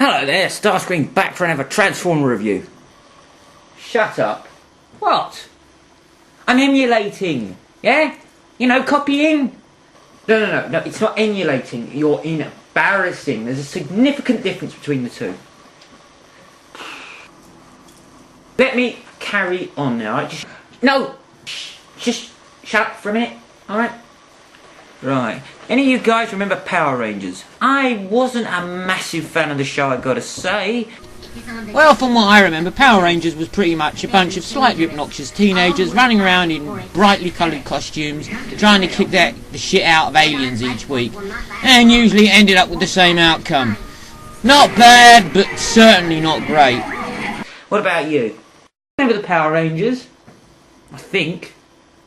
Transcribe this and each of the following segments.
Hello there, Starscream back for another Transformer review. Shut up. What? I'm emulating, yeah? You know, copying? No, it's not emulating, you're embarrassing. There's a significant difference between the two. Let me carry on now, right? Just shut up for a minute, alright? Right. Any of you guys remember Power Rangers? I wasn't a massive fan of the show, I gotta say. Well, from what I remember, Power Rangers was pretty much a bunch of slightly obnoxious teenagers running around in brightly coloured costumes, trying to kick the shit out of aliens each week, and usually ended up with the same outcome. Not bad, but certainly not great. What about you? Remember the Power Rangers? I think.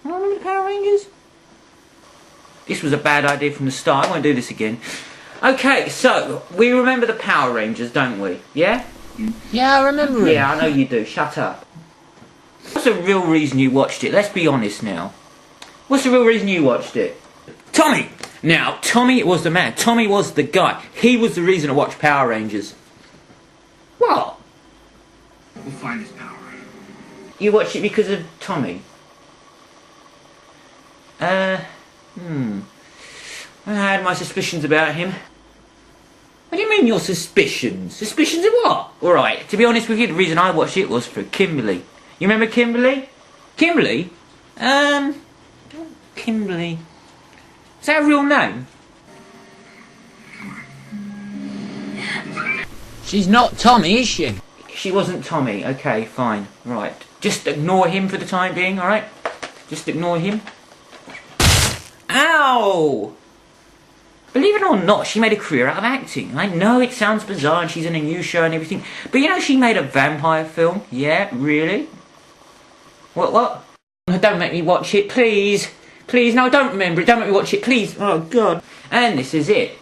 I don't remember the Power Rangers? This was a bad idea from the start, I won't do this again. Okay, so, we remember the Power Rangers, don't we? Yeah? Yeah, I remember it. Yeah, I know you do, shut up. What's the real reason you watched it? Let's be honest now. What's the real reason you watched it? Tommy! Now, Tommy was the man. Tommy was the guy. He was the reason I watched Power Rangers. What? We'll find his power. You watched it because of Tommy? I had my suspicions about him. What do you mean your suspicions? Suspicions of what? Alright, to be honest with you, the reason I watched it was for Kimberly. You remember Kimberly? Kimberly? Kimberly. Is that a real name? She's not Tommy, is she? She wasn't Tommy. Okay, fine. Right. Just ignore him for the time being, alright? Just ignore him. Ow! Believe it or not, she made a career out of acting. I know it sounds bizarre and she's in a new show and everything, but you know she made a vampire film? Yeah, really? What? Don't make me watch it, please. Please, no, don't remember it. Don't make me watch it, please. Oh, God. And this is it.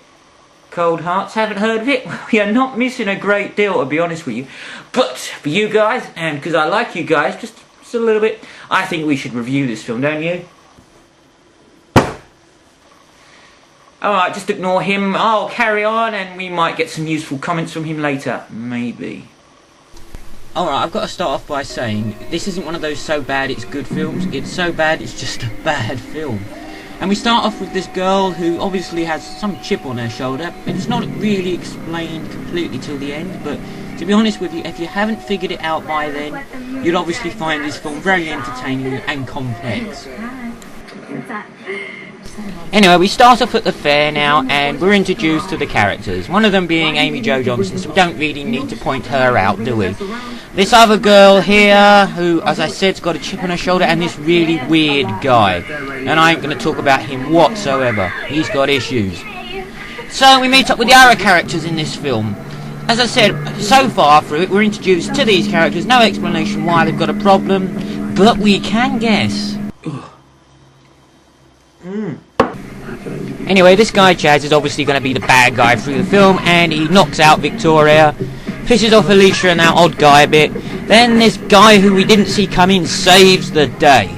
Cold Hearts, haven't heard of it? Well, you're not missing a great deal, to be honest with you. But for you guys, and because I like you guys, just a little bit, I think we should review this film, don't you? Alright, just ignore him. I'll carry on and we might get some useful comments from him later. Maybe. Alright, I've got to start off by saying, this isn't one of those so bad it's good films. It's so bad it's just a bad film. And we start off with this girl who obviously has some chip on her shoulder. And it's not really explained completely till the end, but to be honest with you, if you haven't figured it out by then, you'll obviously find this film very entertaining and complex. Anyway, we start off at the fair now, and we're introduced to the characters. One of them being Amy Jo Johnson, so we don't really need to point her out, do we? This other girl here, who, as I said, has got a chip on her shoulder, and this really weird guy. And I ain't going to talk about him whatsoever. He's got issues. So we meet up with the other characters in this film. As I said, so far through it, we're introduced to these characters. No explanation why they've got a problem, but we can guess. Anyway, this guy Chaz is obviously going to be the bad guy through the film, and he knocks out Victoria, pisses off Alicia and that odd guy a bit. Then this guy who we didn't see coming saves the day.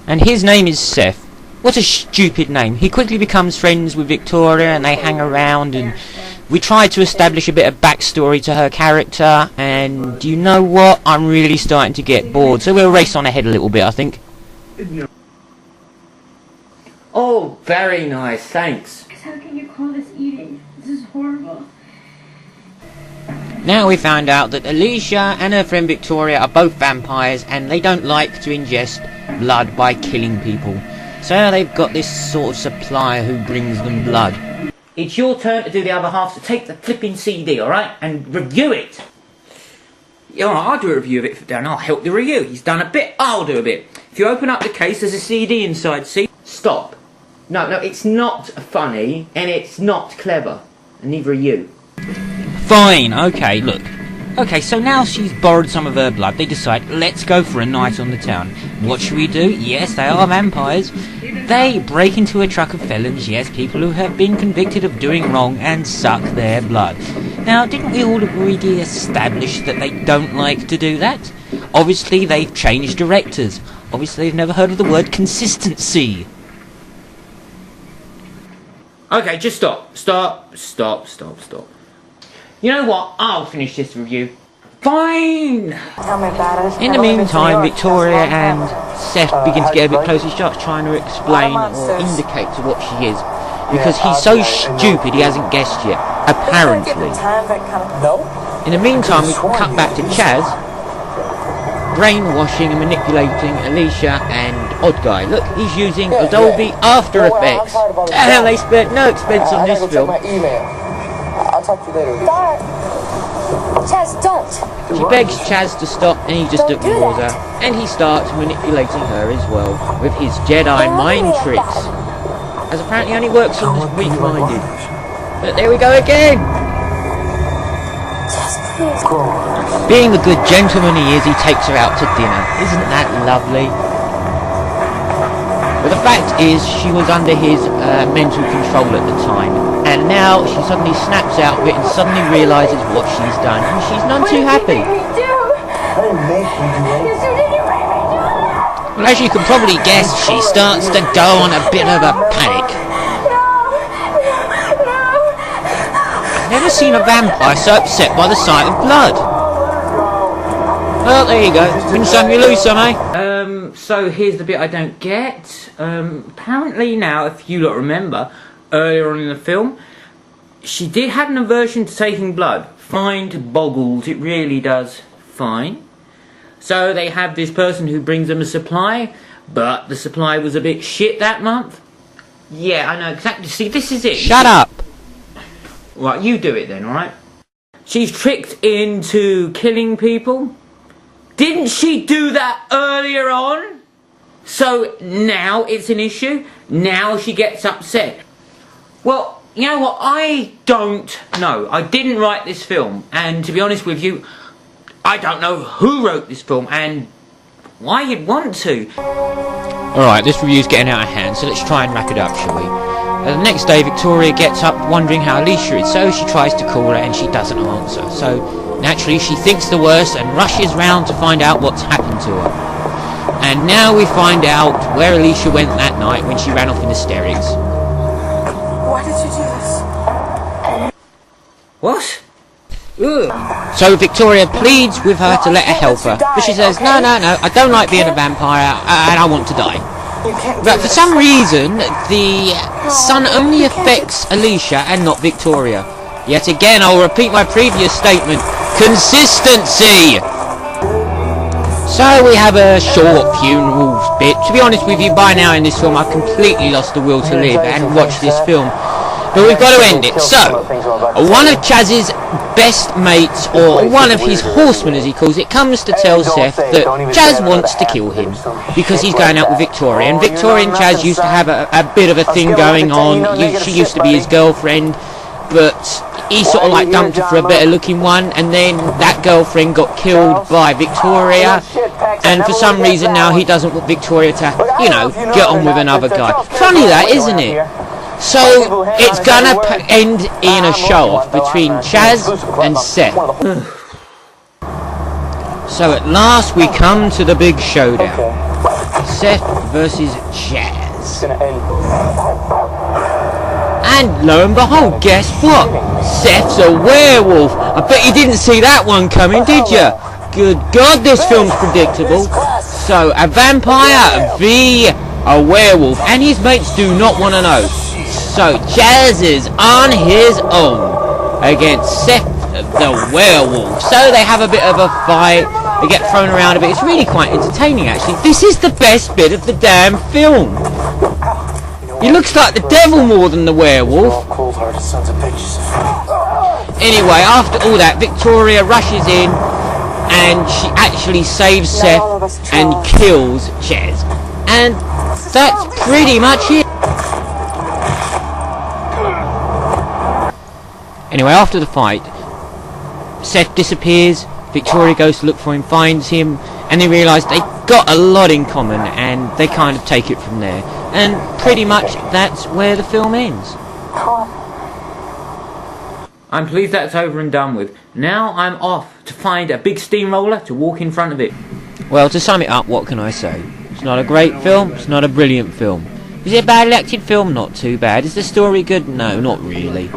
And his name is Seth. What a stupid name. He quickly becomes friends with Victoria and they hang around, and we try to establish a bit of backstory to her character, and you know what? I'm really starting to get bored, so we'll race on ahead a little bit, I think. Oh, very nice, thanks. How can you call this eating? This is horrible. Now we found out that Alicia and her friend Victoria are both vampires, and they don't like to ingest blood by killing people. So they've got this sort of supplier who brings them blood. It's your turn to do the other half, so take the flipping CD, alright? And review it. Alright, I'll do a review of it, and I'll help the review. He's done a bit, I'll do a bit. If you open up the case, there's a CD inside, see? Stop. No, it's not funny, and it's not clever. And neither are you. Fine, okay, look. Okay, so now she's borrowed some of her blood. They decide, let's go for a night on the town. What should we do? Yes, they are vampires. They break into a truck of felons, yes, people who have been convicted of doing wrong, and suck their blood. Now, didn't we all already establish that they don't like to do that? Obviously, they've changed directors. Obviously, they've never heard of the word consistency. Okay, just stop. You know what? I'll finish this review. Fine! In the meantime, Victoria and Seth begin to get a bit closer. She starts trying to explain or indicate to what she is. Because he's so stupid he hasn't guessed yet, apparently. In the meantime, we cut back to Chaz, brainwashing and manipulating Alicia and Odd Guy. Look, he's using Adobe After Effects. Hell, they spared no expense on this film. I'll talk to you later. Chaz, don't! She begs Chaz to stop and he just ignores her. And he starts manipulating her as well with his Jedi mind tricks. As apparently only works on the weak-minded. But there we go again! Chaz, please. Being the good gentleman he is, he takes her out to dinner. Isn't that lovely? But the fact is, she was under his mental control at the time. And now she suddenly snaps out of it and suddenly realises what she's done. And she's none too happy. Well, as you can probably guess, she starts to go on a bit of a panic. I've never seen a vampire so upset by the sight of blood. Well, there you go. Win some, you lose some, eh? So here's the bit I don't get. Apparently now, if you lot remember, earlier on in the film, she did have an aversion to taking blood. Mind boggles, it really does. Fine. So they have this person who brings them a supply, but the supply was a bit shit that month. Yeah, I know exactly. See, this is it. Shut up! Right, you do it then, alright? She's tricked into killing people. Didn't she do that earlier on? So now it's an issue. Now she gets upset. Well, you know what? I don't know. I didn't write this film. And to be honest with you, I don't know who wrote this film and why you'd want to. Alright, this review's getting out of hand, so let's try and wrap it up, shall we? The next day, Victoria gets up wondering how Alicia is, so she tries to call her and she doesn't answer. So, naturally, she thinks the worst and rushes round to find out what's happened to her. And now we find out where Alicia went that night when she ran off in hysterics. Why did you do this? What? Ugh. So Victoria pleads with her to let her help her, but she says, no, I don't like being a vampire and I want to die. But for some reason, the sun only affects Alicia and not Victoria. Yet again, I'll repeat my previous statement. Consistency! So we have a short funeral bit. To be honest with you, by now in this film I've completely lost the will to live and watch this film. But we've got to end it. So, one of Chaz's best mates, or one of his horsemen as he calls it, comes to tell Seth that Chaz wants to kill him because he's going out with Victoria. And Victoria and Chaz used to have a bit of a thing going on. She used to be his girlfriend, but he sort of like dumped her for a better looking one, and then that girlfriend got killed by Victoria, and for some reason now he doesn't want Victoria to, you know, get on with another guy. Funny that, isn't it? So it's gonna end in a show-off between Chaz and Seth. So at last we come to the big showdown. Seth versus Chaz. And lo and behold, guess what? Seth's a werewolf. I bet you didn't see that one coming, did you? Good God, this film's predictable. So a vampire v a werewolf, and his mates do not want to know. So Chaz is on his own against Seth the werewolf. So they have a bit of a fight. They get thrown around a bit. It's really quite entertaining, actually. This is the best bit of the damn film. He looks like the devil more than the werewolf. Anyway, after all that, Victoria rushes in and she actually saves Seth and kills Chaz. And that's pretty much it. Anyway, after the fight, Seth disappears, Victoria goes to look for him, finds him, and they realise they got a lot in common, and they kind of take it from there. And pretty much that's where the film ends. I'm pleased that's over and done with. Now I'm off to find a big steamroller to walk in front of it. Well, to sum it up, what can I say? It's not a great film, it's not a brilliant film. Is it a badly acted film? Not too bad. Is the story good? No, not really.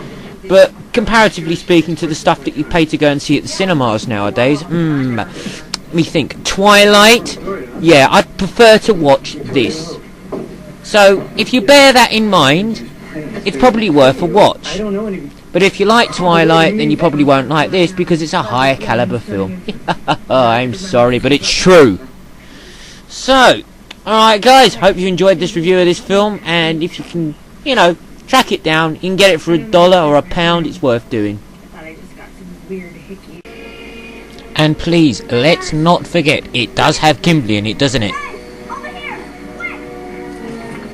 But comparatively speaking, to the stuff that you pay to go and see at the cinemas nowadays. Let me think. Twilight? Yeah, I'd prefer to watch this. So, if you bear that in mind, it's probably worth a watch. But if you like Twilight, then you probably won't like this, because it's a higher caliber film. I'm sorry, but it's true. So, alright guys, hope you enjoyed this review of this film, and if you can, you know, track it down, you can get it for $1 or £1, it's worth doing. And please, let's not forget, it does have Kimberly in it, doesn't it?